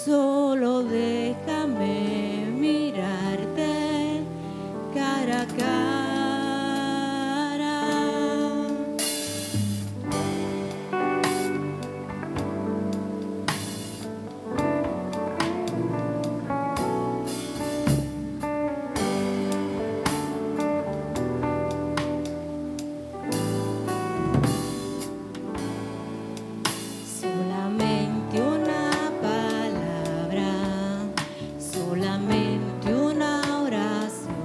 Solo déjame mirarte cara a cara. Solamente una palabra, solamente una oración.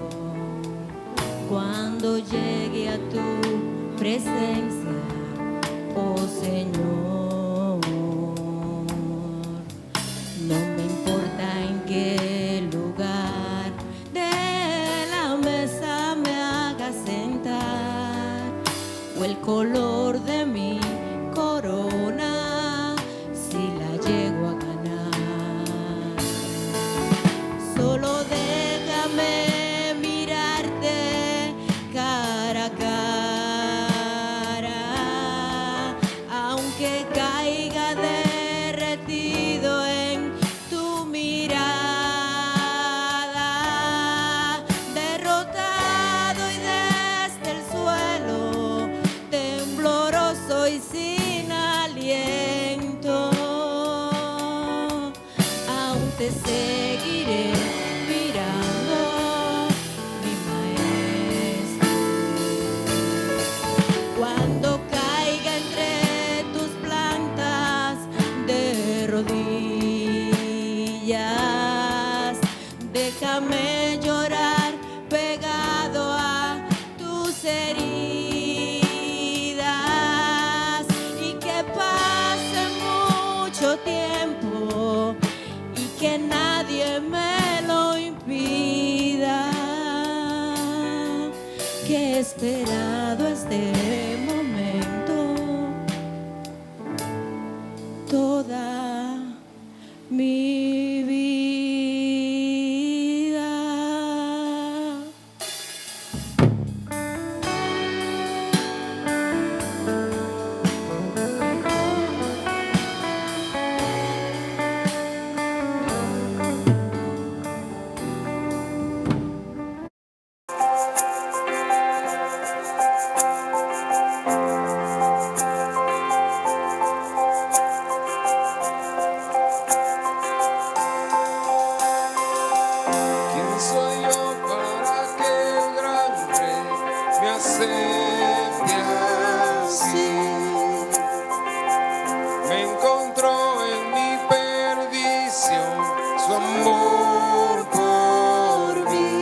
Cuando llegue a tu presencia, oh Señor, no me importa en qué lugar de la mesa me haga sentar o el color de mi corona, si la llego a ganar. Solo déjame mirarte cara a cara, aunque caiga derretido en tu mirada, derrotado y desde el suelo, tembloroso y sin aliento, aún te seguiré mirando, mi maestro. Cuando caiga entre tus plantas de rodillas, déjame llorar pegado a tus heridas y que pase mucho tiempo y que nadie me lo impida, que he esperado este momento toda mi vida. ¿Quién soy yo para que el gran rey me acepte así? Me encontró en mi perdición su amor por mí,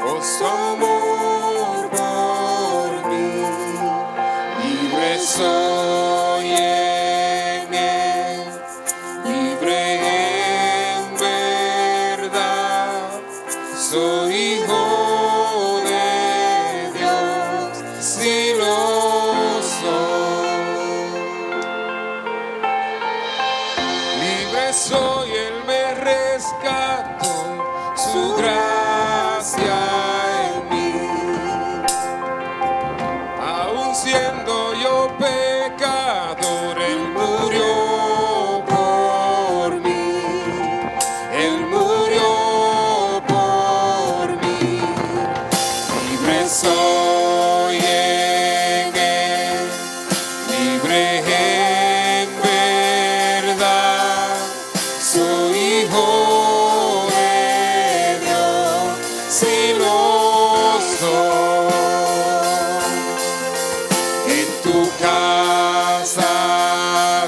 oh su amor por mí. Libre soy en él, libre en verdad. Soy hijo de Dios, si lo soy. Libre soy, Él me rescató, su gracia en mí. Aun siendo yo pecador, Él murió por mí. Él murió por mí. Libre soy en Él, libre en verdad. Soy hijo de Dios, si lo soy. En tu casa,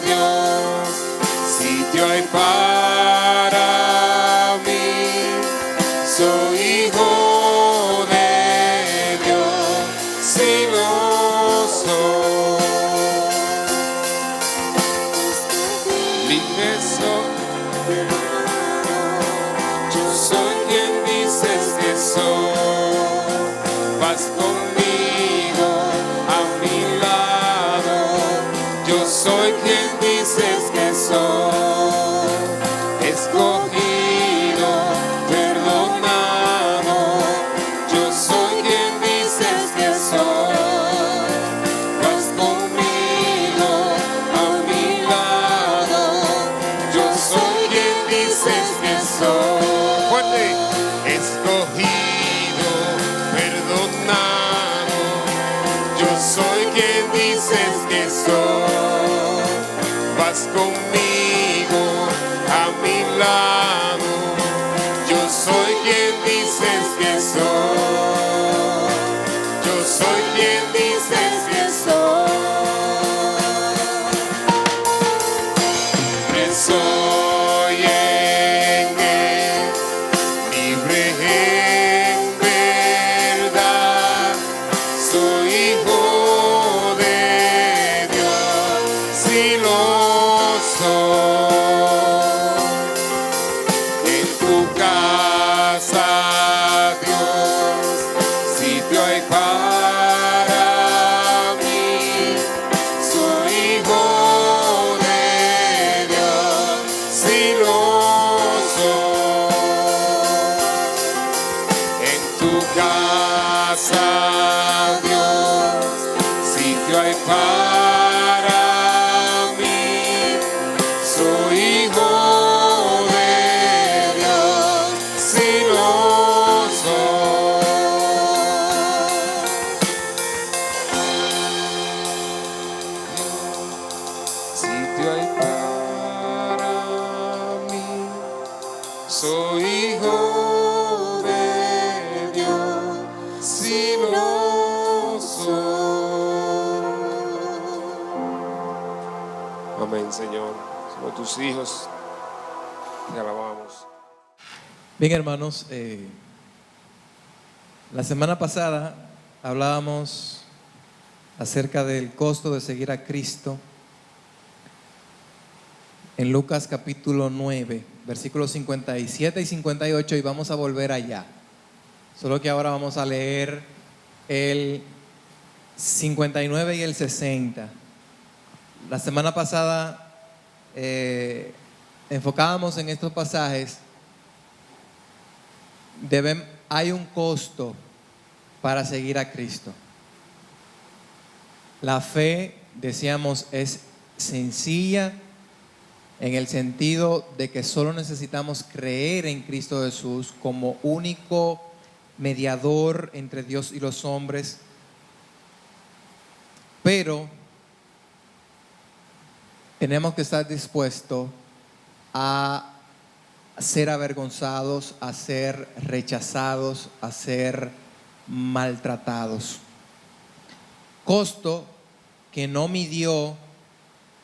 Dios, sitio hay para mí. Soy hijo de Dios, si lo soy. Libre soy, yo soy quien dices que soy. Vas conmigo a mi lado, yo soy quien dices que soy. Escogido, perdonado, yo soy quien dices que soy. Vas conmigo a mi lado, yo soy quien soy. Fuerte. Escogido, perdonado. Yo soy quien dices que soy. Vas conmigo a mi lado. Yo soy quien dices que soy. Yo soy quien dices que soy. Soy en él, libre en verdad. Soy hijo de Dios, si lo soy. En tu casa, Dios, sitio hay para mí. Soy hijo de Dios, si lo soy. En tu casa, Dios, sitio hay para mí. Soy hijo de Dios, si lo soy. Sitio hay para mí. Soy hijo de Dios, si lo soy. Amén, Señor. Somos tus hijos. Te alabamos. Bien, hermanos, la semana pasada hablábamos acerca del costo de seguir a Cristo en Lucas capítulo 9, versículos 57 y 58, y vamos a volver allá. Solo que ahora vamos a leer el 59 y el 60. La semana pasada enfocábamos en estos pasajes. Hay un costo para seguir a Cristo. La fe, decíamos, es sencilla en el sentido de que solo necesitamos creer en Cristo Jesús como único mediador entre Dios y los hombres. Pero tenemos que estar dispuestos a ser avergonzados, a ser rechazados, a ser maltratados. Costo que no midió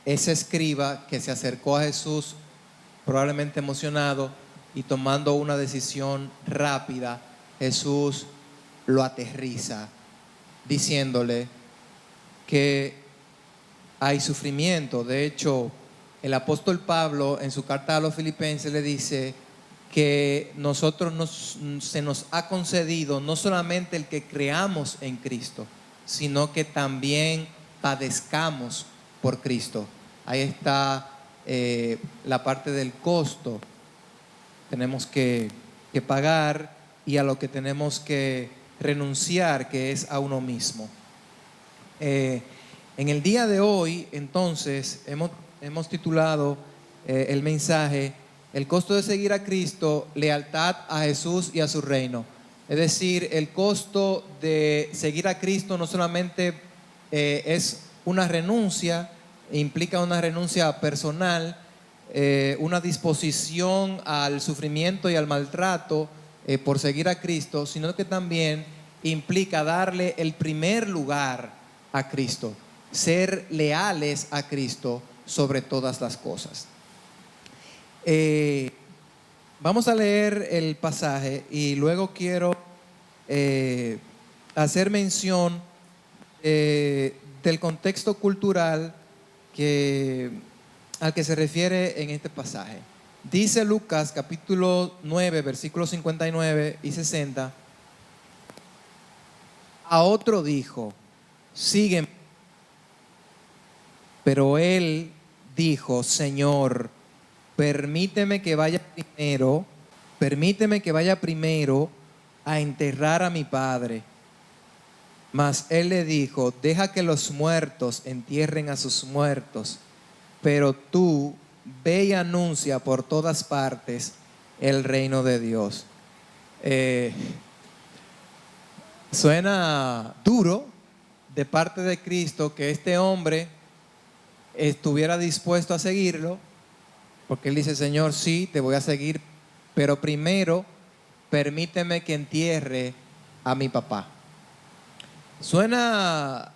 ese escriba que se acercó a Jesús, probablemente emocionado y tomando una decisión rápida. Jesús lo aterriza diciéndole que hay sufrimiento. De hecho, el apóstol Pablo en su carta a los Filipenses le dice que se nos ha concedido no solamente el que creamos en Cristo, sino que también padezcamos por Cristo. Ahí está la parte del costo. Tenemos que pagar y a lo que tenemos que renunciar, que es a uno mismo. En el día de hoy, entonces, hemos titulado el mensaje: el costo de seguir a Cristo, lealtad a Jesús y a su reino. Es decir, el costo de seguir a Cristo no solamente es una renuncia, implica una renuncia personal, una disposición al sufrimiento y al maltrato por seguir a Cristo, sino que también implica darle el primer lugar a Cristo, ser leales a Cristo sobre todas las cosas. Vamos a leer el pasaje y luego quiero hacer mención del contexto cultural al que se refiere en este pasaje. Dice Lucas capítulo 9, versículos 59 y 60: a otro dijo, sígueme. Pero él dijo, Señor, permíteme que vaya primero a enterrar a mi padre. Mas él le dijo, deja que los muertos entierren a sus muertos, pero tú ve y anuncia por todas partes el reino de Dios. Suena duro de parte de Cristo que este hombre estuviera dispuesto a seguirlo, porque él dice: Señor, sí, te voy a seguir, pero primero permíteme que entierre a mi papá. Suena,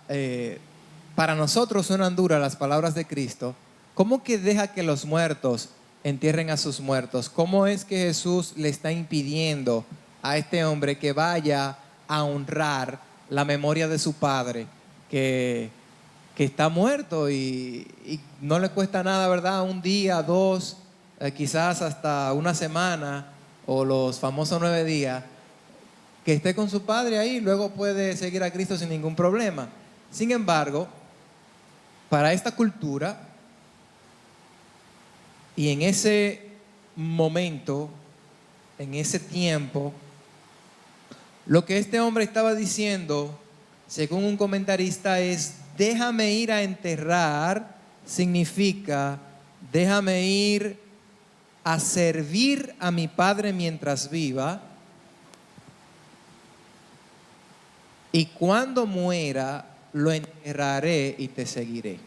para nosotros suenan duras las palabras de Cristo. ¿Cómo que deja que los muertos entierren a sus muertos? ¿Cómo es que Jesús le está impidiendo a este hombre que vaya a honrar la memoria de su padre, que está muerto y no le cuesta nada, ¿verdad? Un día, dos, quizás hasta una semana o los famosos 9 días, que esté con su padre ahí, luego puede seguir a Cristo sin ningún problema. Sin embargo, para esta cultura y en ese momento, en ese tiempo, lo que este hombre estaba diciendo, según un comentarista, es: déjame ir a enterrar, significa déjame ir a servir a mi padre mientras viva, y cuando muera lo enterraré y te seguiré.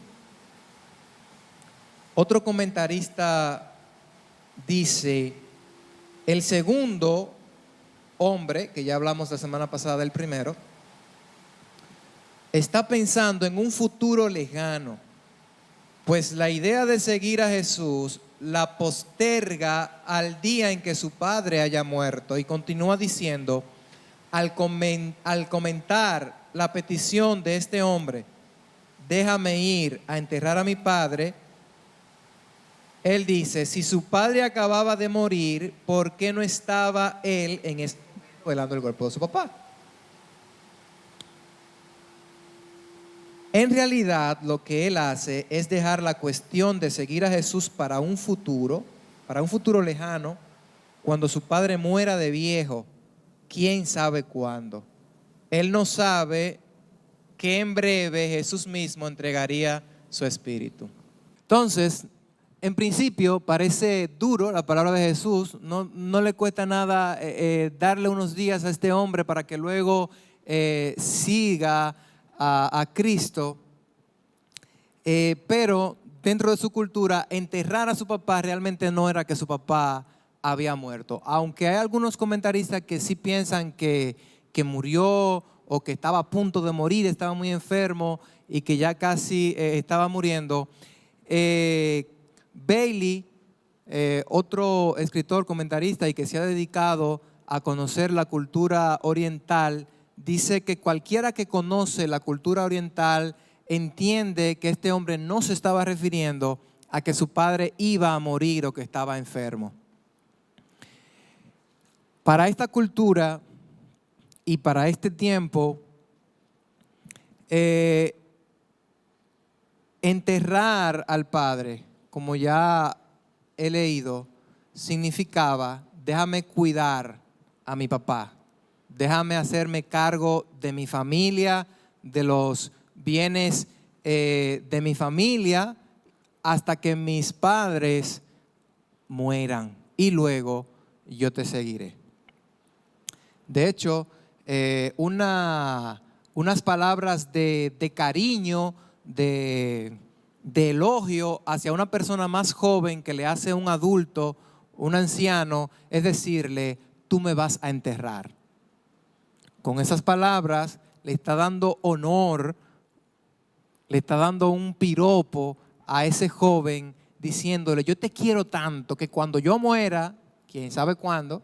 Otro comentarista dice: el segundo hombre, que ya hablamos la semana pasada del primero, está pensando en un futuro lejano, pues la idea de seguir a Jesús la posterga al día en que su padre haya muerto. Y continúa diciendo, al comentar la petición de este hombre: déjame ir a enterrar a mi padre, él dice: si su padre acababa de morir, ¿por qué no estaba él en ese momento velando el cuerpo de su papá? En realidad, lo que él hace es dejar la cuestión de seguir a Jesús para un futuro lejano, cuando su padre muera de viejo, quién sabe cuándo. Él no sabe que en breve Jesús mismo entregaría su espíritu. Entonces, en principio parece duro la palabra de Jesús, no le cuesta nada darle unos días a este hombre para que luego siga a Cristo, pero dentro de su cultura enterrar a su papá realmente no era que su papá había muerto, aunque hay algunos comentaristas que sí piensan que murió o que estaba a punto de morir, estaba muy enfermo y que ya casi estaba muriendo. Bailey, otro escritor, comentarista y que se ha dedicado a conocer la cultura oriental, dice que cualquiera que conoce la cultura oriental entiende que este hombre no se estaba refiriendo a que su padre iba a morir o que estaba enfermo. Para esta cultura y para este tiempo, enterrar al padre, como ya he leído, significaba: déjame cuidar a mi papá, déjame hacerme cargo de mi familia, de los bienes de mi familia, hasta que mis padres mueran, y luego yo te seguiré. De hecho, unas palabras de cariño, de elogio hacia una persona más joven que le hace un adulto, un anciano, es decirle: tú me vas a enterrar. Con esas palabras le está dando honor, le está dando un piropo a ese joven, diciéndole: yo te quiero tanto que cuando yo muera, quién sabe cuándo,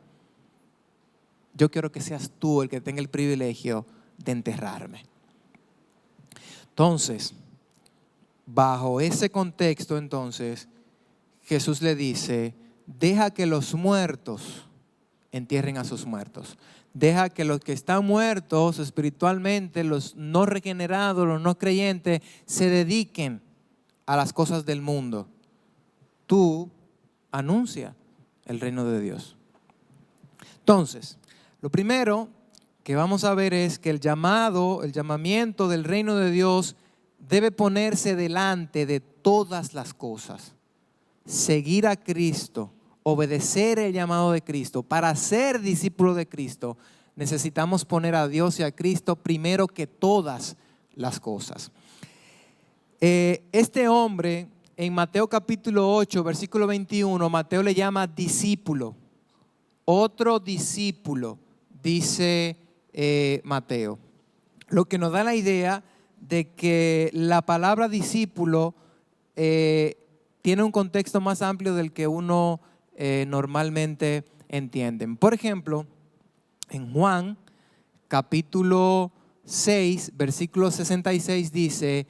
yo quiero que seas tú el que tenga el privilegio de enterrarme. Entonces, bajo ese contexto, entonces, Jesús le dice: deja que los muertos entierren a sus muertos. Deja que los que están muertos espiritualmente, los no regenerados, los no creyentes, se dediquen a las cosas del mundo. Tú anuncia el reino de Dios. Entonces, lo primero que vamos a ver es que el llamamiento del reino de Dios debe ponerse delante de todas las cosas. Seguir a Cristo, obedecer el llamado de Cristo, para ser discípulo de Cristo, necesitamos poner a Dios y a Cristo primero que todas las cosas. Este hombre, en Mateo capítulo 8, versículo 21, Mateo le llama discípulo. Otro discípulo, dice Mateo. Lo que nos da la idea de que la palabra discípulo tiene un contexto más amplio del que uno normalmente entiende. Por ejemplo, en Juan capítulo 6, versículo 66 dice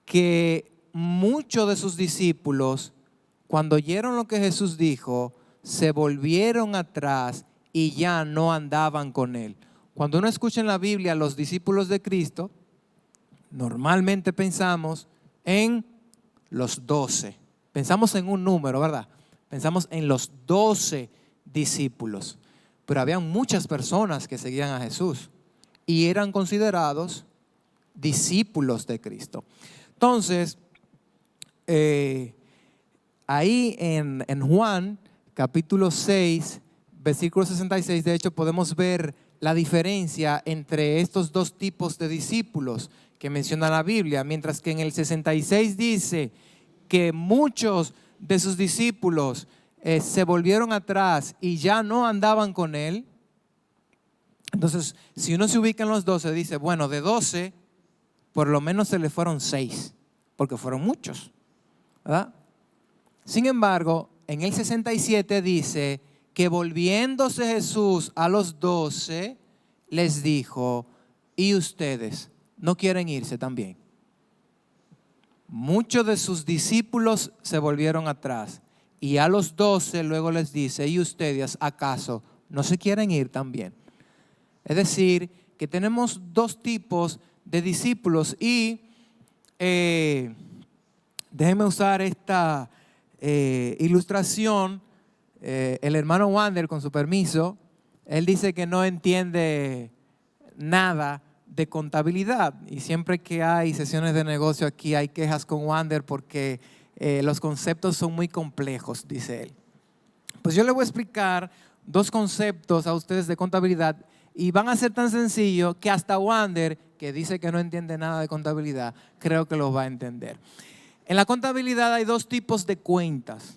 que muchos de sus discípulos, cuando oyeron lo que Jesús dijo, se volvieron atrás y ya no andaban con él. Cuando uno escucha en la Biblia a los discípulos de Cristo, normalmente pensamos en los 12. Pensamos en un número, ¿verdad? Pensamos en los 12 discípulos. Pero había muchas personas que seguían a Jesús y eran considerados discípulos de Cristo. Entonces, ahí en Juan capítulo 6, versículo 66, de hecho podemos ver la diferencia entre estos dos tipos de discípulos que menciona la Biblia. Mientras que en el 66 dice que muchos de sus discípulos se volvieron atrás y ya no andaban con él. Entonces, si uno se ubica en los 12, dice, bueno, de 12, por lo menos se le fueron 6, porque fueron muchos, ¿verdad? Sin embargo, en el 67 dice que volviéndose Jesús a los 12, les dijo, ¿y ustedes no quieren irse también? Muchos de sus discípulos se volvieron atrás y a los 12 luego les dice, ¿y ustedes acaso no se quieren ir también? Es decir, que tenemos dos tipos de discípulos y déjenme usar esta ilustración. El hermano Wander, con su permiso, él dice que no entiende nada de contabilidad y siempre que hay sesiones de negocio aquí hay quejas con Wander porque los conceptos son muy complejos, dice él. Pues yo le voy a explicar dos conceptos a ustedes de contabilidad y van a ser tan sencillos que hasta Wander, que dice que no entiende nada de contabilidad, creo que los va a entender. En la contabilidad hay dos tipos de cuentas.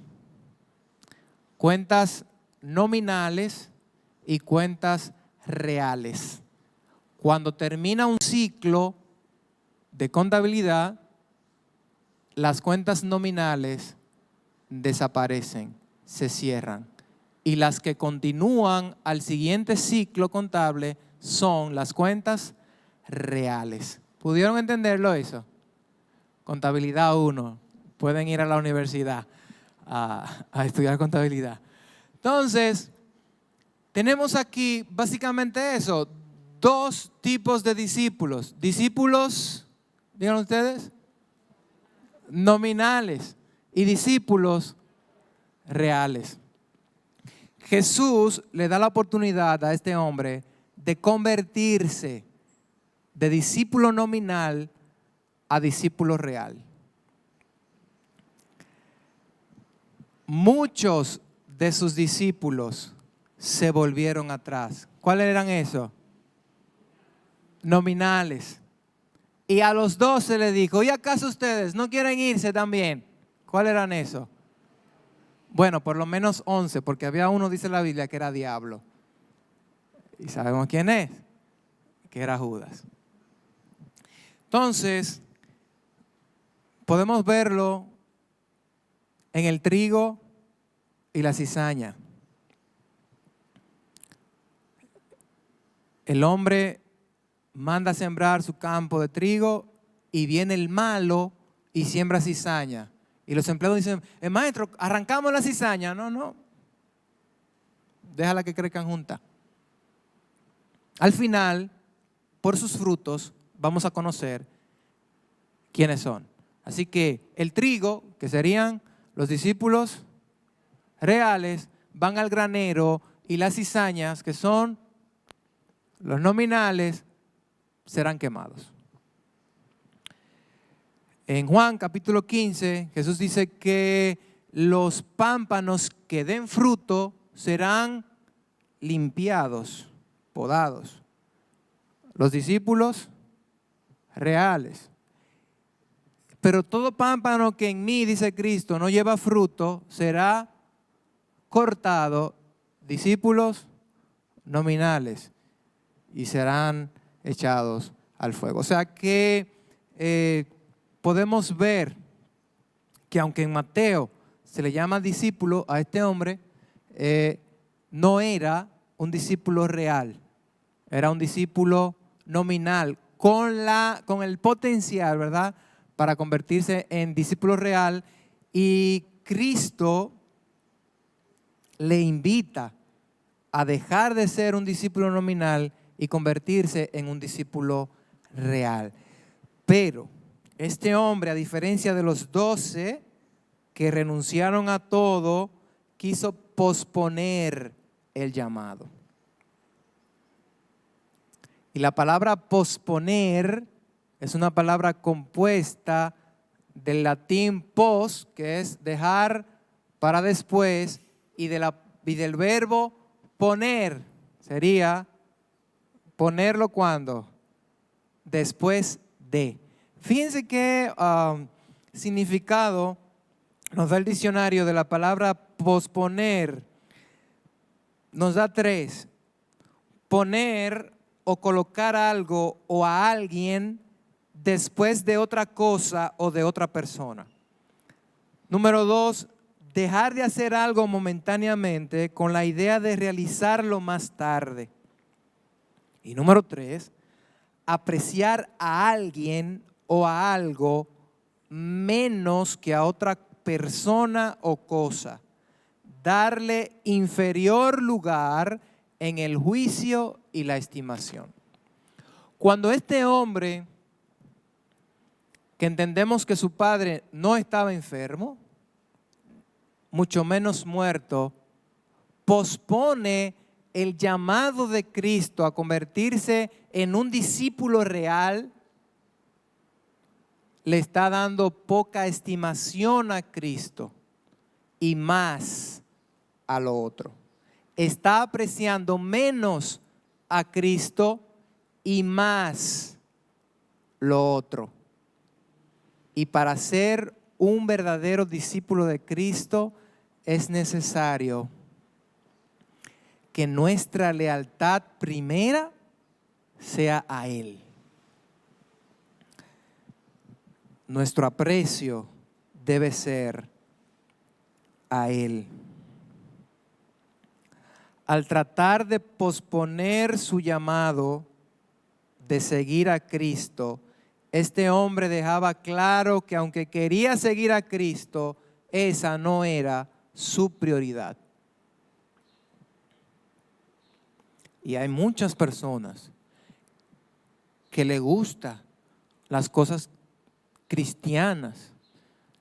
Cuentas nominales y cuentas reales. Cuando termina un ciclo de contabilidad, las cuentas nominales desaparecen, se cierran. Y las que continúan al siguiente ciclo contable son las cuentas reales. ¿Pudieron entenderlo eso? Contabilidad 1. Pueden ir a la universidad a estudiar contabilidad. Entonces, tenemos aquí básicamente eso. Dos tipos de discípulos. Discípulos, digan ustedes, nominales y discípulos reales. Jesús le da la oportunidad a este hombre de convertirse de discípulo nominal a discípulo real. Muchos de sus discípulos se volvieron atrás. ¿Cuáles eran esos? Nominales. Y a los 12 le dijo, ¿y acaso ustedes no quieren irse también? ¿Cuáles eran esos? Bueno, por lo menos 11, porque había uno, dice la Biblia, que era diablo. Y sabemos quién es, que era Judas. Entonces, podemos verlo en el trigo y la cizaña. El hombre manda a sembrar su campo de trigo y viene el malo y siembra cizaña. Y los empleados dicen, maestro, arrancamos la cizaña. No, déjala que crezcan juntas. Al final, por sus frutos, vamos a conocer quiénes son. Así que el trigo, que serían los discípulos reales, van al granero y las cizañas, que son los nominales, serán quemados. En Juan capítulo 15, Jesús dice que los pámpanos que den fruto serán limpiados, podados. Los discípulos reales. Pero todo pámpano que en mí, dice Cristo, no lleva fruto, será cortado, discípulos nominales, y serán echados al fuego. O sea que podemos ver que aunque en Mateo se le llama discípulo a este hombre, no era un discípulo real, era un discípulo nominal, con el potencial, ¿verdad?, para convertirse en discípulo real. Y Cristo le invita a dejar de ser un discípulo nominal y convertirse en un discípulo real. Pero este hombre, a diferencia de los 12 que renunciaron a todo, quiso posponer el llamado. Y la palabra posponer es una palabra compuesta del latín pos, que es dejar para después, y del verbo poner, sería ponerlo cuando, después de. Fíjense qué significado nos da el diccionario de la palabra posponer. Nos da 3. Poner o colocar algo o a alguien después de otra cosa o de otra persona. Número 2, dejar de hacer algo momentáneamente con la idea de realizarlo más tarde. Y número 3, apreciar a alguien o a algo menos que a otra persona o cosa. Darle inferior lugar en el juicio y la estimación. Cuando este hombre, que entendemos que su padre no estaba enfermo, mucho menos muerto, pospone el llamado de Cristo a convertirse en un discípulo real, le está dando poca estimación a Cristo y más a lo otro. Está apreciando menos a Cristo y más lo otro. Y para ser un verdadero discípulo de Cristo es necesario que nuestra lealtad primera sea a Él. Nuestro aprecio debe ser a Él. Al tratar de posponer su llamado de seguir a Cristo, este hombre dejaba claro que aunque quería seguir a Cristo, esa no era su prioridad. Y hay muchas personas que les gustan las cosas cristianas,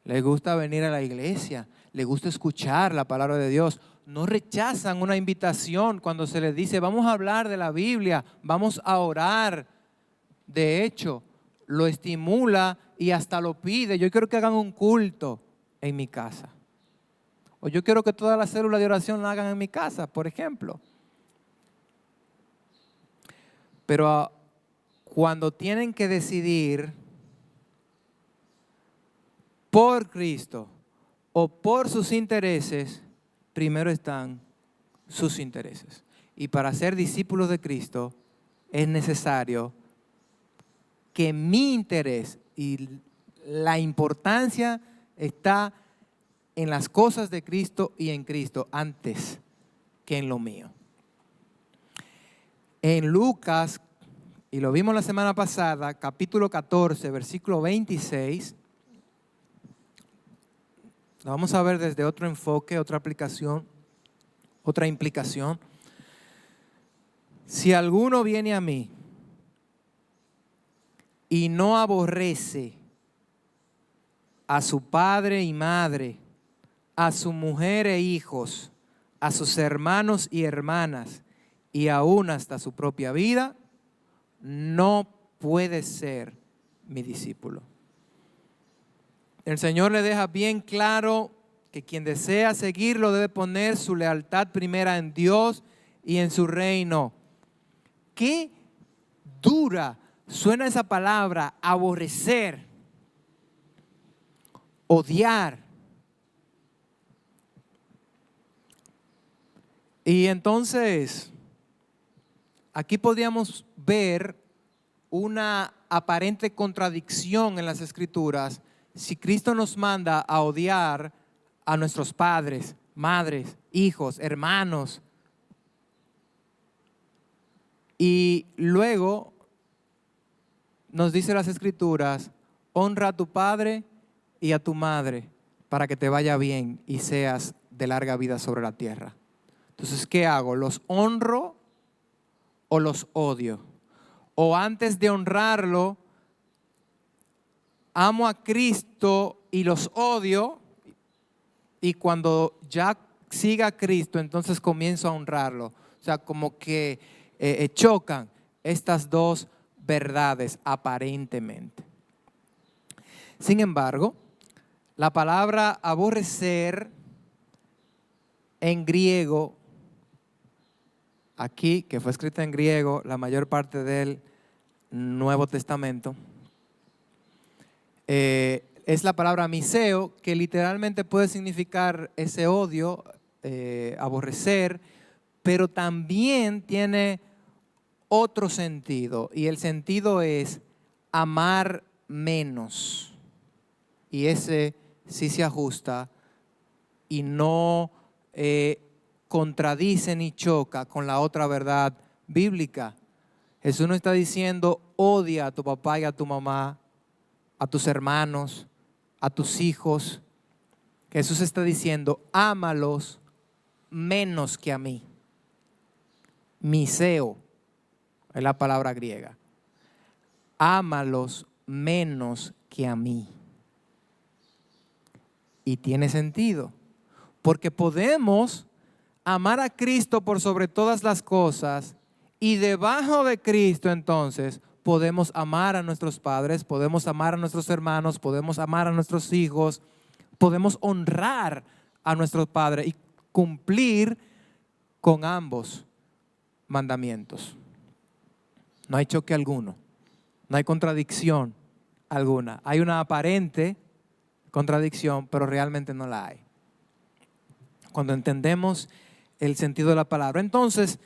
les gusta venir a la iglesia, les gusta escuchar la palabra de Dios. No rechazan una invitación cuando se les dice vamos a hablar de la Biblia, vamos a orar. De hecho, lo estimula y hasta lo pide. Yo quiero que hagan un culto en mi casa. O yo quiero que toda la célula de oración la hagan en mi casa, por ejemplo. Pero cuando tienen que decidir por Cristo o por sus intereses, primero están sus intereses. Y para ser discípulos de Cristo es necesario que mi interés y la importancia está en las cosas de Cristo y en Cristo antes que en lo mío. En Lucas, y lo vimos la semana pasada, capítulo 14, versículo 26, lo vamos a ver desde otro enfoque, otra aplicación, otra implicación. Si alguno viene a mí y no aborrece a su padre y madre, a su mujer e hijos, a sus hermanos y hermanas, y aún hasta su propia vida, no puede ser mi discípulo. El Señor le deja bien claro que quien desea seguirlo debe poner su lealtad primera en Dios y en su reino. Qué dura suena esa palabra, aborrecer, odiar. Y entonces, aquí podríamos ver una aparente contradicción en las Escrituras si Cristo nos manda a odiar a nuestros padres, madres, hijos, hermanos. Y luego nos dice las Escrituras, honra a tu padre y a tu madre para que te vaya bien y seas de larga vida sobre la tierra. Entonces, ¿qué hago? ¿Los honro o los odio? O antes de honrarlo, amo a Cristo y los odio, y cuando ya siga a Cristo, entonces comienzo a honrarlo. O sea, como que chocan estas dos verdades aparentemente. Sin embargo, la palabra aborrecer en griego, aquí, que fue escrita en griego, la mayor parte del Nuevo Testamento, es la palabra miseo, que literalmente puede significar ese odio, aborrecer, pero también tiene otro sentido, y el sentido es amar menos. Y ese sí se ajusta y no contradice ni choca con la otra verdad bíblica. Jesús no está diciendo odia a tu papá y a tu mamá, a tus hermanos, a tus hijos. Jesús está diciendo ámalos menos que a mí. Miseo es la palabra griega. Ámalos menos que a mí. Y tiene sentido, porque podemos amar a Cristo por sobre todas las cosas, y debajo de Cristo entonces podemos amar a nuestros padres, podemos amar a nuestros hermanos, podemos amar a nuestros hijos, podemos honrar a nuestros padres y cumplir con ambos mandamientos. No hay choque alguno, no hay contradicción alguna. Hay una aparente contradicción, pero realmente no la hay, cuando entendemos el sentido de la palabra. Entonces,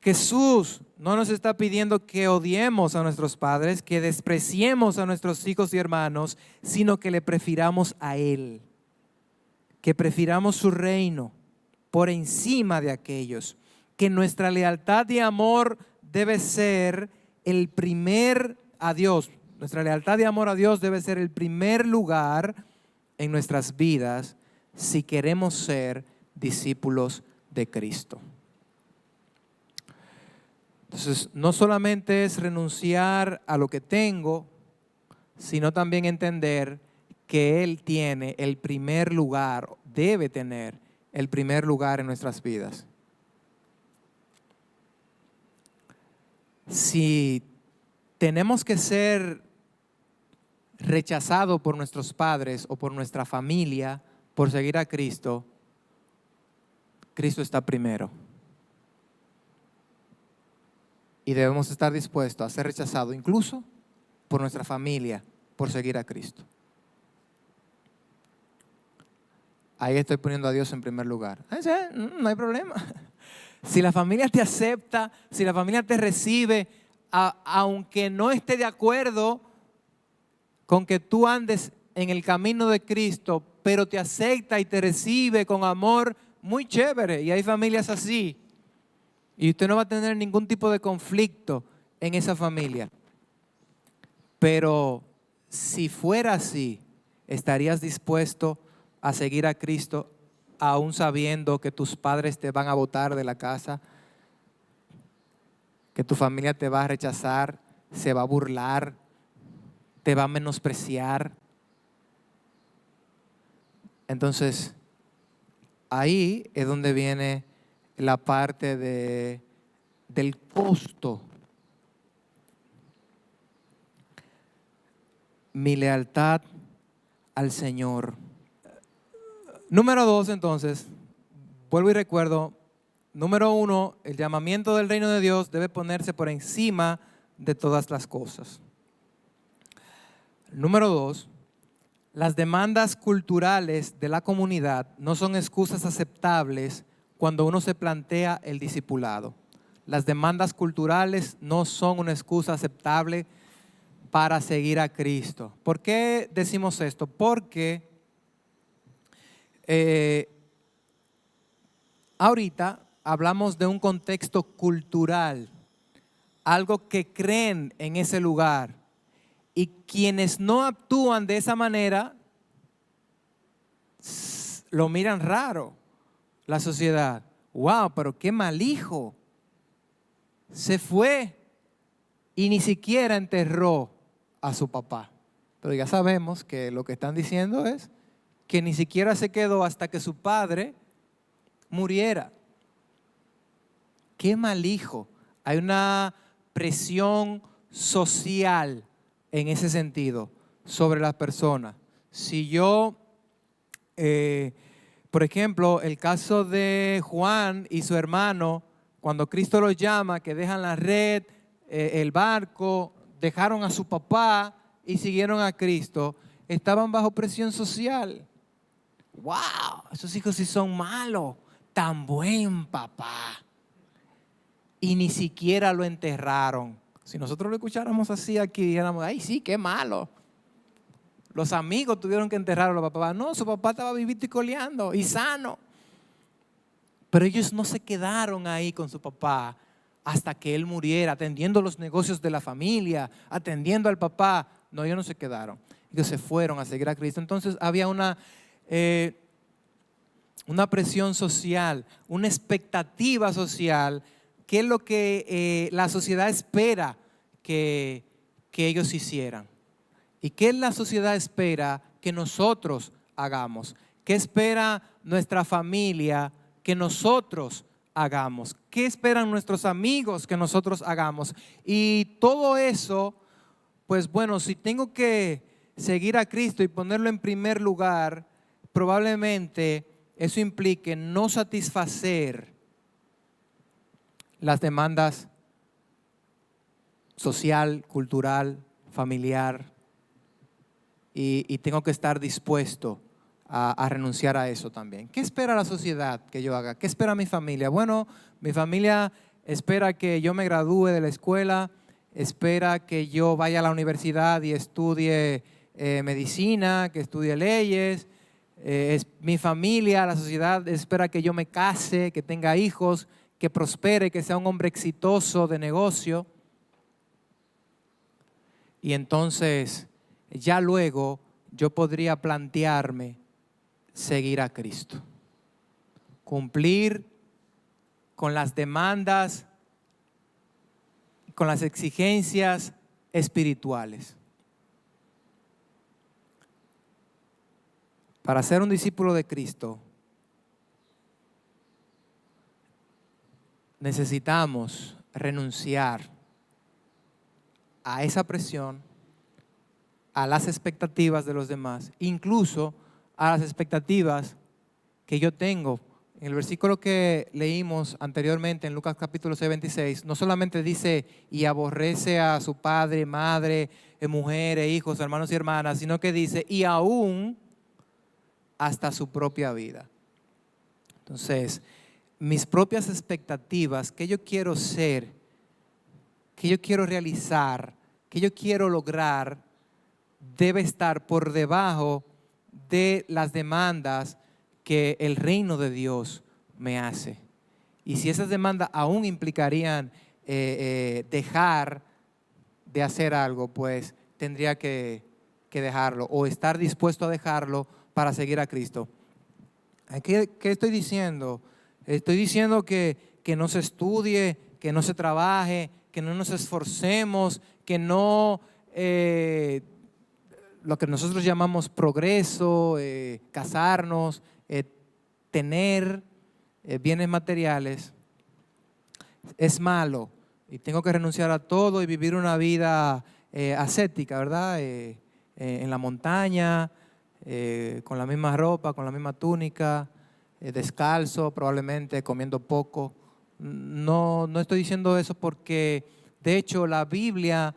Jesús no nos está pidiendo que odiemos a nuestros padres, que despreciemos a nuestros hijos y hermanos, sino que le prefiramos a Él, que prefiramos su reino por encima de aquellos, que nuestra lealtad y amor debe ser el primer a Dios. Nuestra lealtad y amor a Dios debe ser el primer lugar en nuestras vidas si queremos ser discípulos de Cristo. Entonces, no solamente es renunciar a lo que tengo, sino también entender que Él tiene el primer lugar, debe tener el primer lugar en nuestras vidas. Si tenemos que ser rechazados por nuestros padres o por nuestra familia por seguir a Cristo, Cristo está primero. Y debemos estar dispuestos a ser rechazados incluso por nuestra familia por seguir a Cristo. Ahí estoy poniendo a Dios en primer lugar. No hay problema. Si la familia te acepta, si la familia te recibe, aunque no esté de acuerdo con que tú andes en el camino de Cristo, pero te acepta y te recibe con amor, muy chévere. Y hay familias así. Y usted no va a tener ningún tipo de conflicto en esa familia. Pero si fuera así, ¿estarías dispuesto a seguir a Cristo aún sabiendo que tus padres te van a botar de la casa? Que tu familia te va a rechazar, se va a burlar, te va a menospreciar. Entonces, ahí es donde viene la parte del costo. Mi lealtad al Señor. Número 2, entonces, vuelvo y recuerdo, número 1, el llamamiento del reino de Dios debe ponerse por encima de todas las cosas. Número 2, las demandas culturales de la comunidad no son excusas aceptables cuando uno se plantea el discipulado. Las demandas culturales no son una excusa aceptable para seguir a Cristo. ¿Por qué decimos esto? Porque ahorita hablamos de un contexto cultural, algo que creen en ese lugar. Y quienes no actúan de esa manera, lo miran raro, la sociedad. ¡Wow! Pero qué mal hijo. Se fue y ni siquiera enterró a su papá. Pero ya sabemos que lo que están diciendo es que ni siquiera se quedó hasta que su padre muriera. ¡Qué mal hijo! Hay una presión social en ese sentido sobre las personas. Si yo, por ejemplo, el caso de Juan y su hermano, cuando Cristo los llama, que dejan la red, el barco, dejaron a su papá y siguieron a Cristo, estaban bajo presión social. ¡Wow! Esos hijos sí son malos, tan buen papá. Y ni siquiera lo enterraron. Si nosotros lo escucháramos así aquí, dijéramos, ¡ay, sí, qué malo! Los amigos tuvieron que enterrar a los papás. No, su papá estaba vivito y coleando y sano. Pero ellos no se quedaron ahí con su papá hasta que él muriera, atendiendo los negocios de la familia, atendiendo al papá. No, ellos no se quedaron. Ellos se fueron a seguir a Cristo. Entonces había una presión social, una expectativa social. ¿Qué es lo que la sociedad espera que ellos hicieran? ¿Y qué la sociedad espera que nosotros hagamos? ¿Qué espera nuestra familia que nosotros hagamos? ¿Qué esperan nuestros amigos que nosotros hagamos? Y todo eso, pues bueno, si tengo que seguir a Cristo y ponerlo en primer lugar, probablemente eso implique no satisfacer las demandas social, cultural, familiar, y tengo que estar dispuesto a renunciar a eso también. ¿Qué espera la sociedad que yo haga? ¿Qué espera mi familia? Bueno, mi familia espera que yo me gradúe de la escuela, espera que yo vaya a la universidad y estudie medicina, que estudie leyes. Mi familia, la sociedad espera que yo me case, que tenga hijos, que prospere, que sea un hombre exitoso de negocio. Y entonces, ya luego yo podría plantearme seguir a Cristo. Cumplir con las demandas, con las exigencias espirituales. Para ser un discípulo de Cristo, necesitamos renunciar a esa presión, a las expectativas de los demás, incluso a las expectativas que yo tengo. En el versículo que leímos anteriormente en Lucas capítulo 6, 26, no solamente dice y aborrece a su padre, madre, mujer, hijos, hermanos y hermanas, sino que dice y aún hasta su propia vida. Entonces, mis propias expectativas, que yo quiero ser, que yo quiero realizar, que yo quiero lograr, debe estar por debajo de las demandas que el reino de Dios me hace. Y si esas demandas aún implicarían dejar de hacer algo, pues tendría que dejarlo o estar dispuesto a dejarlo para seguir a Cristo. ¿Qué estoy diciendo? Estoy diciendo que no se estudie, que no se trabaje, que no nos esforcemos, que no lo que nosotros llamamos progreso, casarnos, tener bienes materiales, es malo. Y tengo que renunciar a todo y vivir una vida ascética, ¿verdad? En la montaña, con la misma ropa, con la misma túnica, descalzo, probablemente comiendo poco. No estoy diciendo eso porque, de hecho, la Biblia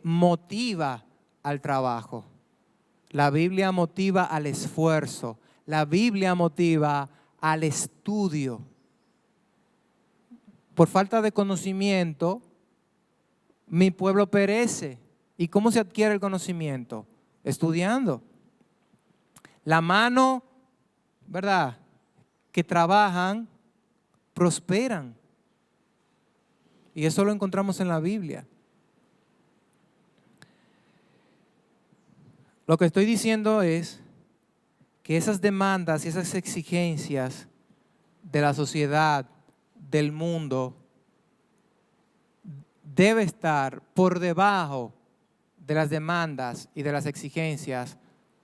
motiva al trabajo. La Biblia motiva al esfuerzo. La Biblia motiva al estudio. Por falta de conocimiento, mi pueblo perece. ¿Y cómo se adquiere el conocimiento? Estudiando. La mano, ¿verdad?, que trabajan, prosperan. Y eso lo encontramos en la Biblia. Lo que estoy diciendo es que esas demandas y esas exigencias de la sociedad, del mundo, debe estar por debajo de las demandas y de las exigencias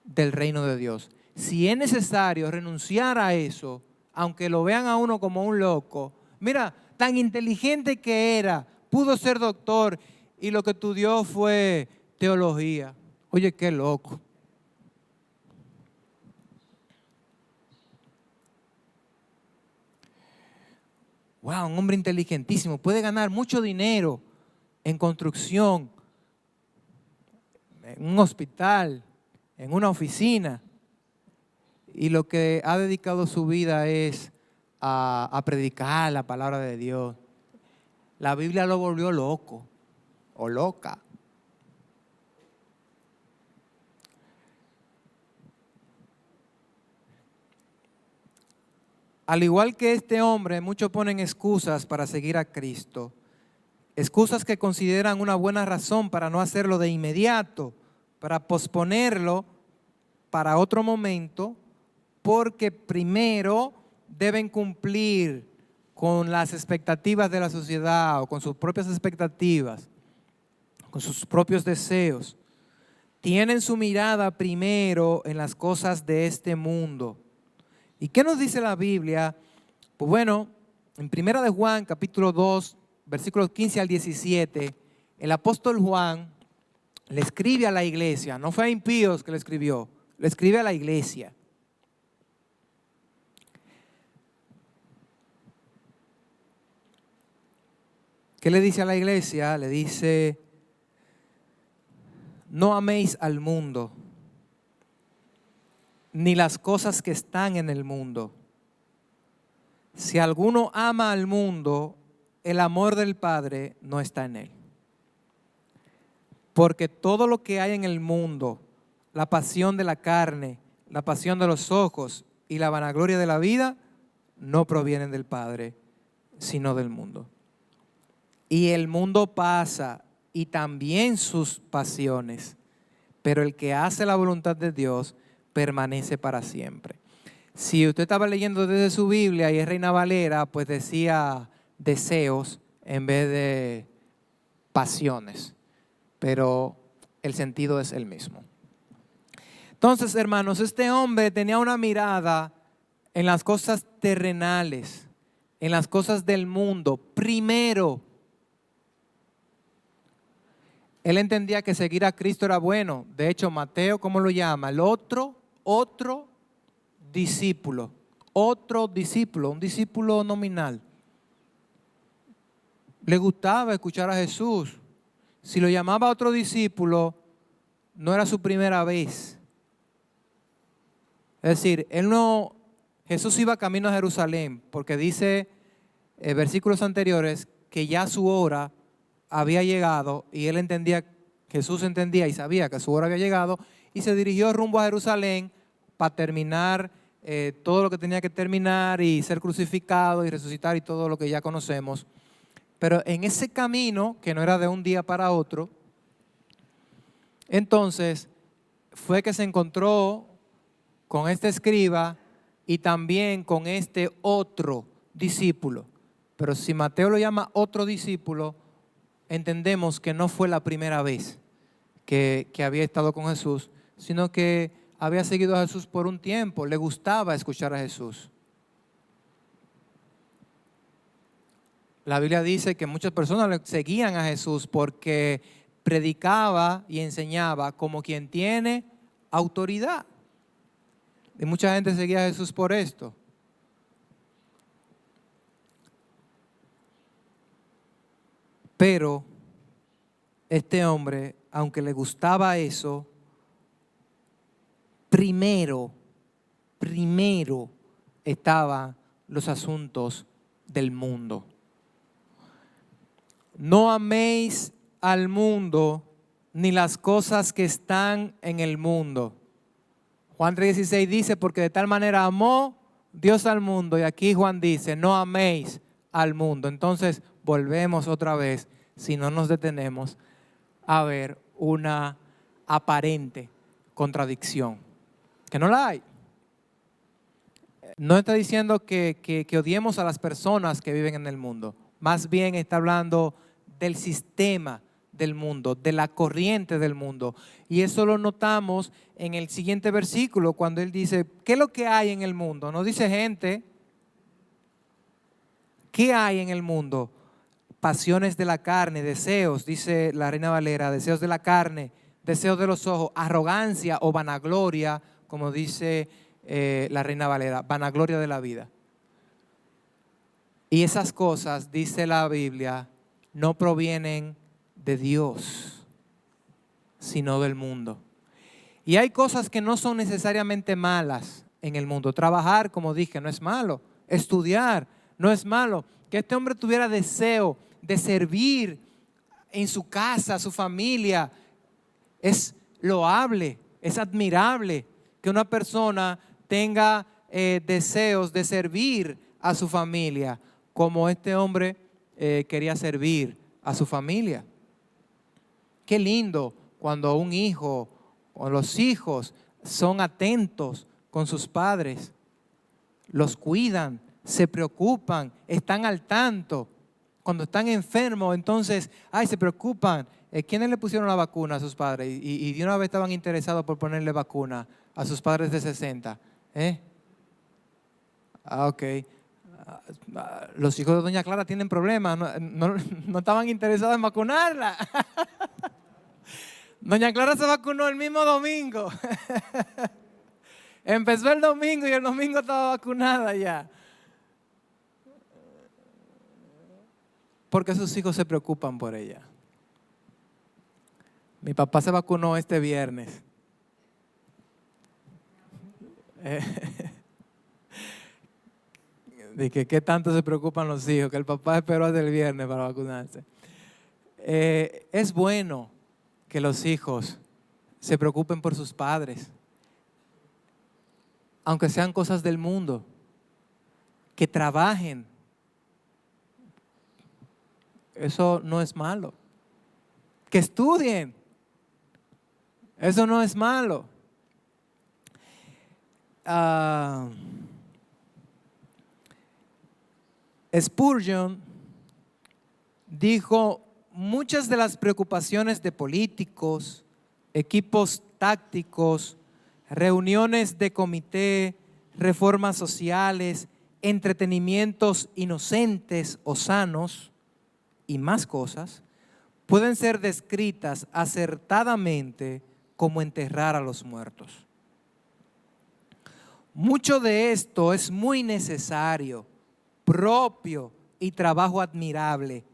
del reino de Dios. Si es necesario renunciar a eso, aunque lo vean a uno como un loco, mira, tan inteligente que era, pudo ser doctor y lo que estudió fue teología. Oye, qué loco. Wow, un hombre inteligentísimo, puede ganar mucho dinero en construcción, en un hospital, en una oficina, y lo que ha dedicado su vida es a predicar la palabra de Dios. La Biblia lo volvió loco o loca. Al igual que este hombre, muchos ponen excusas para seguir a Cristo. Excusas que consideran una buena razón para no hacerlo de inmediato, para posponerlo para otro momento, porque primero deben cumplir con las expectativas de la sociedad o con sus propias expectativas, con sus propios deseos. Tienen su mirada primero en las cosas de este mundo. ¿Y qué nos dice la Biblia? Pues bueno, en 1 de Juan, capítulo 2, versículos 15 al 17, el apóstol Juan le escribe a la iglesia, no fue a impíos que le escribe a la iglesia. ¿Qué le dice a la iglesia? Le dice, no améis al mundo, ni las cosas que están en el mundo. Si alguno ama al mundo, el amor del Padre no está en él. Porque todo lo que hay en el mundo, la pasión de la carne, la pasión de los ojos y la vanagloria de la vida, no provienen del Padre, sino del mundo. Y el mundo pasa y también sus pasiones, pero el que hace la voluntad de Dios permanece para siempre. Si usted estaba leyendo desde su Biblia y es Reina Valera, pues decía deseos en vez de pasiones, pero el sentido es el mismo. Entonces, hermanos, este hombre tenía una mirada en las cosas terrenales, en las cosas del mundo, primero. Él entendía que seguir a Cristo era bueno. De hecho, Mateo, ¿cómo lo llama? El otro discípulo. Otro discípulo, un discípulo nominal. Le gustaba escuchar a Jesús. Si lo llamaba otro discípulo, no era su primera vez. Es decir, Jesús iba camino a Jerusalén, porque dice versículos anteriores que ya su hora había llegado y Jesús entendía y sabía que su hora había llegado y se dirigió rumbo a Jerusalén para terminar todo lo que tenía que terminar y ser crucificado y resucitar y todo lo que ya conocemos. Pero en ese camino, que no era de un día para otro, entonces fue que se encontró con este escriba y también con este otro discípulo. Pero si Mateo lo llama otro discípulo, entendemos que no fue la primera vez que había estado con Jesús, sino que había seguido a Jesús por un tiempo, le gustaba escuchar a Jesús. La Biblia dice que muchas personas le seguían a Jesús porque predicaba y enseñaba como quien tiene autoridad. Y mucha gente seguía a Jesús por esto. Pero este hombre, aunque le gustaba eso, primero estaban los asuntos del mundo. No améis al mundo ni las cosas que están en el mundo. Juan 3:16 dice, porque de tal manera amó Dios al mundo. Y aquí Juan dice, no améis al mundo. Entonces volvemos otra vez, si no nos detenemos, a ver una aparente contradicción. Que no la hay. No está diciendo que odiemos a las personas que viven en el mundo. Más bien está hablando del sistema del mundo, de la corriente del mundo. Y eso lo notamos en el siguiente versículo, cuando él dice, ¿qué es lo que hay en el mundo? No dice gente. ¿Qué hay en el mundo? Pasiones de la carne, deseos, dice la Reina Valera, deseos de la carne, deseos de los ojos, arrogancia o vanagloria, como dice la Reina Valera, vanagloria de la vida. Y esas cosas, dice la Biblia, no provienen de Dios, sino del mundo. Y hay cosas que no son necesariamente malas en el mundo. Trabajar, como dije, no es malo. Estudiar no es malo. Que este hombre tuviera deseo de servir en su casa, a su familia, es loable, es admirable que una persona tenga deseos de servir a su familia, como este hombre quería servir a su familia. Qué lindo cuando un hijo o los hijos son atentos con sus padres, los cuidan, se preocupan, están al tanto. Cuando están enfermos, entonces, se preocupan. ¿Quiénes le pusieron la vacuna a sus padres? Y de una vez estaban interesados por ponerle vacuna a sus padres de 60. Ok. Los hijos de doña Clara tienen problemas, no estaban interesados en vacunarla. Doña Clara se vacunó el mismo domingo. Empezó el domingo y el domingo estaba vacunada ya. Porque sus hijos se preocupan por ella. Mi papá se vacunó este viernes. De que qué tanto se preocupan los hijos, que el papá esperó hasta el viernes para vacunarse. Es bueno que los hijos se preocupen por sus padres, aunque sean cosas del mundo, que trabajen. Eso no es malo. Que estudien. Eso no es malo. Spurgeon dijo, muchas de las preocupaciones de políticos, equipos tácticos, reuniones de comité, reformas sociales, entretenimientos inocentes o sanos y más cosas, pueden ser descritas acertadamente como enterrar a los muertos. Mucho de esto es muy necesario, propio y trabajo admirable,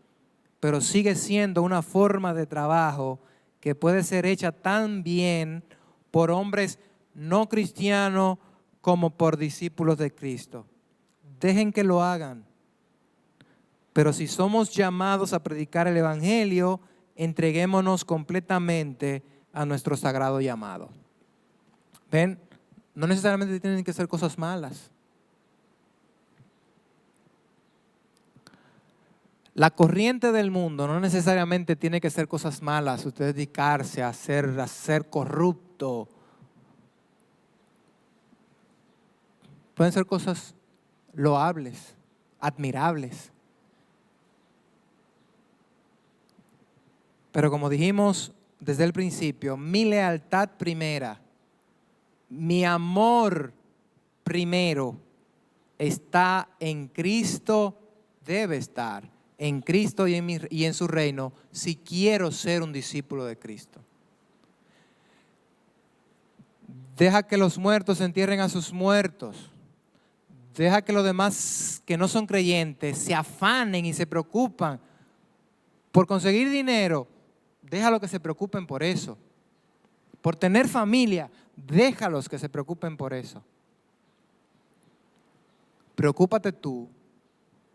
pero sigue siendo una forma de trabajo que puede ser hecha tan bien por hombres no cristianos como por discípulos de Cristo. Dejen que lo hagan. Pero si somos llamados a predicar el Evangelio, entreguémonos completamente a nuestro sagrado llamado. ¿Ven? No necesariamente tienen que ser cosas malas. La corriente del mundo no necesariamente tiene que ser cosas malas. Usted dedicarse a ser corrupto. Pueden ser cosas loables, admirables. Pero como dijimos desde el principio, mi lealtad primera, mi amor primero está en Cristo, debe estar en Cristo y en su reino si quiero ser un discípulo de Cristo. Deja que los muertos entierren a sus muertos. Deja que los demás que no son creyentes se afanen y se preocupan por conseguir dinero. Déjalos que se preocupen por eso. Por tener familia, déjalos que se preocupen por eso. Preocúpate tú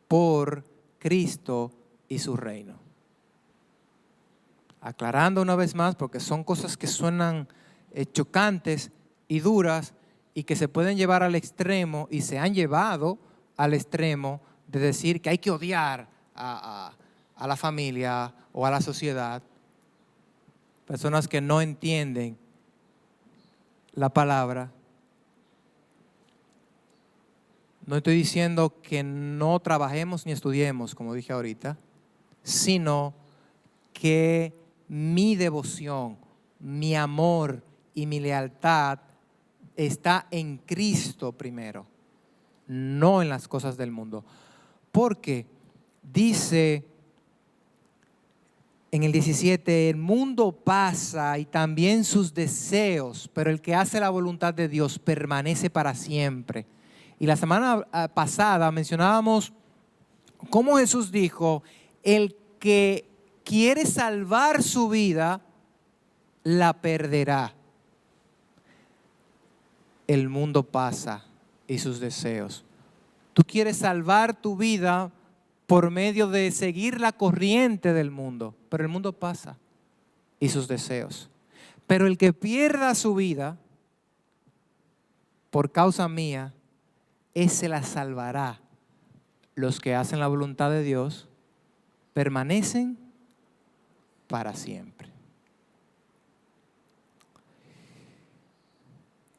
por Cristo y su reino. Aclarando una vez más, porque son cosas que suenan chocantes y duras y que se pueden llevar al extremo y se han llevado al extremo de decir que hay que odiar a la familia o a la sociedad. Personas que no entienden la palabra. No estoy diciendo que no trabajemos ni estudiemos, como dije ahorita, sino que mi devoción, mi amor y mi lealtad está en Cristo primero, no en las cosas del mundo. Porque dice en el 17, el mundo pasa y también sus deseos, pero el que hace la voluntad de Dios permanece para siempre. Y la semana pasada mencionábamos cómo Jesús dijo, el que quiere salvar su vida, la perderá. El mundo pasa y sus deseos. Tú quieres salvar tu vida por medio de seguir la corriente del mundo, pero el mundo pasa y sus deseos. Pero el que pierda su vida por causa mía, ese la salvará. Los que hacen la voluntad de Dios permanecen para siempre.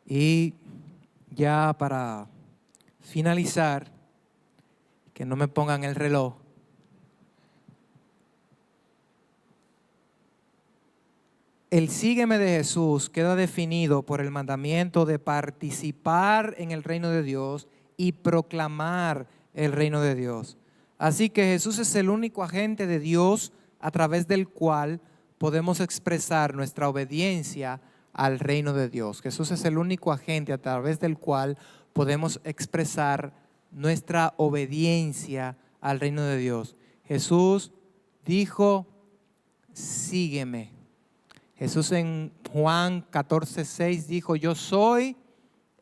Y ya para finalizar, que no me pongan el reloj, el sígueme de Jesús queda definido por el mandamiento de participar en el reino de Dios y proclamar el reino de Dios. Así que Jesús es el único agente de Dios a través del cual podemos expresar nuestra obediencia al reino de Dios. Jesús es el único agente a través del cual podemos expresar nuestra obediencia al reino de Dios. Jesús dijo, sígueme. Jesús en Juan 14:6 dijo, yo soy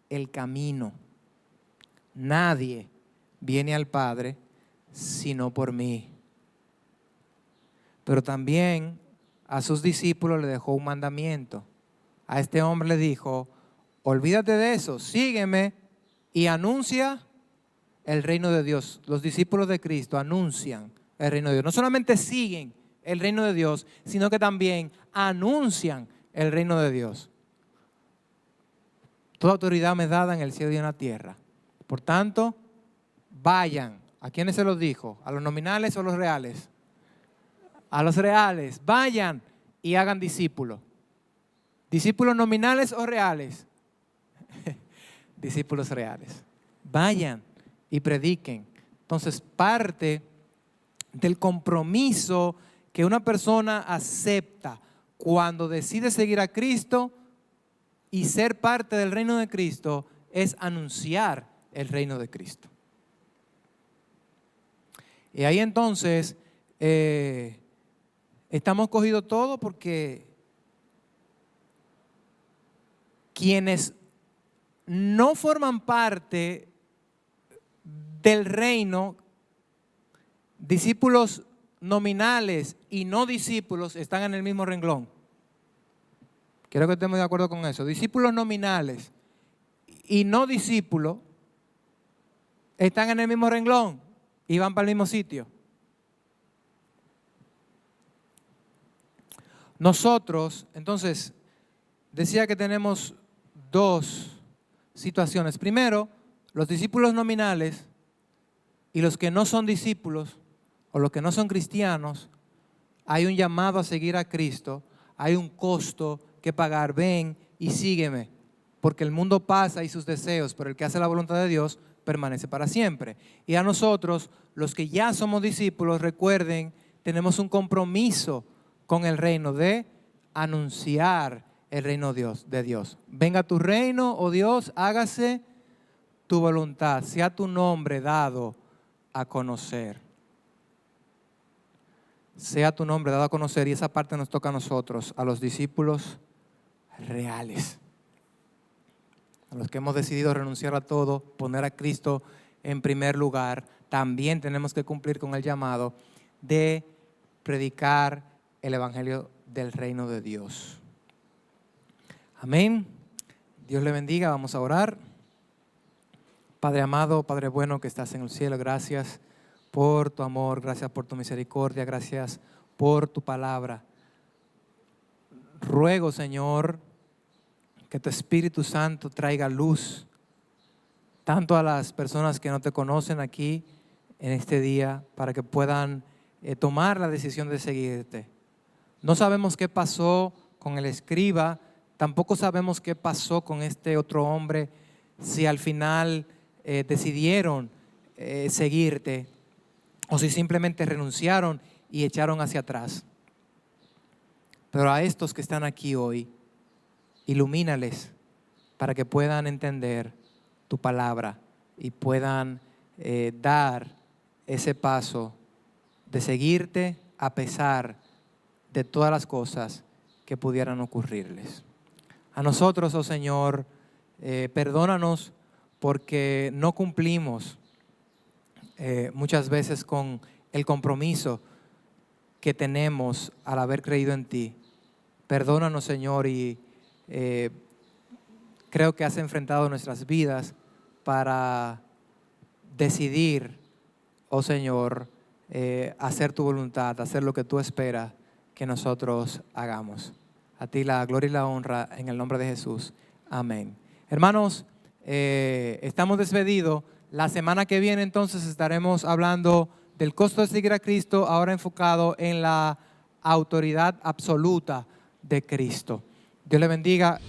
el camino. Nadie viene al Padre sino por mí. Pero también a sus discípulos le dejó un mandamiento. A este hombre le dijo, olvídate de eso, sígueme y anuncia el reino de Dios. Los discípulos de Cristo anuncian el reino de Dios. No solamente siguen el reino de Dios, sino que también anuncian el reino de Dios. Toda autoridad me es dada en el cielo y en la tierra. Por tanto, vayan. ¿A quiénes se los dijo? ¿A los nominales o a los reales? A los reales. Vayan y hagan discípulos. ¿Discípulos nominales o reales? Discípulos reales. Vayan y prediquen. Entonces, parte del compromiso que una persona acepta cuando decide seguir a Cristo y ser parte del reino de Cristo es anunciar el reino de Cristo. Y ahí entonces estamos cogidos todo porque quienes no forman parte del reino, discípulos nominales y no discípulos, están en el mismo renglón. Quiero que estemos de acuerdo con eso. Discípulos nominales y no discípulos están en el mismo renglón y van para el mismo sitio. Nosotros, entonces, decía que tenemos dos situaciones. Primero, los discípulos nominales y los que no son discípulos o los que no son cristianos, hay un llamado a seguir a Cristo, hay un costo que pagar. Ven y sígueme, porque el mundo pasa y sus deseos, pero el que hace la voluntad de Dios permanece para siempre. Y a nosotros, los que ya somos discípulos, recuerden, tenemos un compromiso con el reino de anunciar el reino de Dios. Venga tu reino, oh Dios, hágase tu voluntad, sea tu nombre dado a conocer. Sea tu nombre dado a conocer, y esa parte nos toca a nosotros, a los discípulos reales, a los que hemos decidido renunciar a todo, poner a Cristo en primer lugar. También tenemos que cumplir con el llamado de predicar el evangelio del reino de Dios. Amén. Dios le bendiga. Vamos a orar. Padre amado, Padre bueno que estás en el cielo, gracias por tu amor, gracias por tu misericordia, gracias por tu palabra. Ruego, Señor, que tu Espíritu Santo traiga luz tanto a las personas que no te conocen aquí en este día, para que puedan tomar la decisión de seguirte. No sabemos qué pasó con el escriba, tampoco sabemos qué pasó con este otro hombre, si al final decidieron seguirte o si simplemente renunciaron y echaron hacia atrás. Pero a estos que están aquí hoy, ilumínales para que puedan entender tu palabra y puedan dar ese paso de seguirte a pesar de todas las cosas que pudieran ocurrirles. A nosotros, oh Señor, perdónanos porque no cumplimos muchas veces con el compromiso que tenemos al haber creído en ti. Perdónanos, Señor, y creo que has enfrentado nuestras vidas para decidir, oh Señor, hacer tu voluntad, hacer lo que tú esperas que nosotros hagamos. A ti la gloria y la honra en el nombre de Jesús. Amén. Hermanos, estamos despedidos. La semana que viene entonces estaremos hablando del costo de seguir a Cristo, ahora enfocado en la autoridad absoluta de Cristo. Dios le bendiga.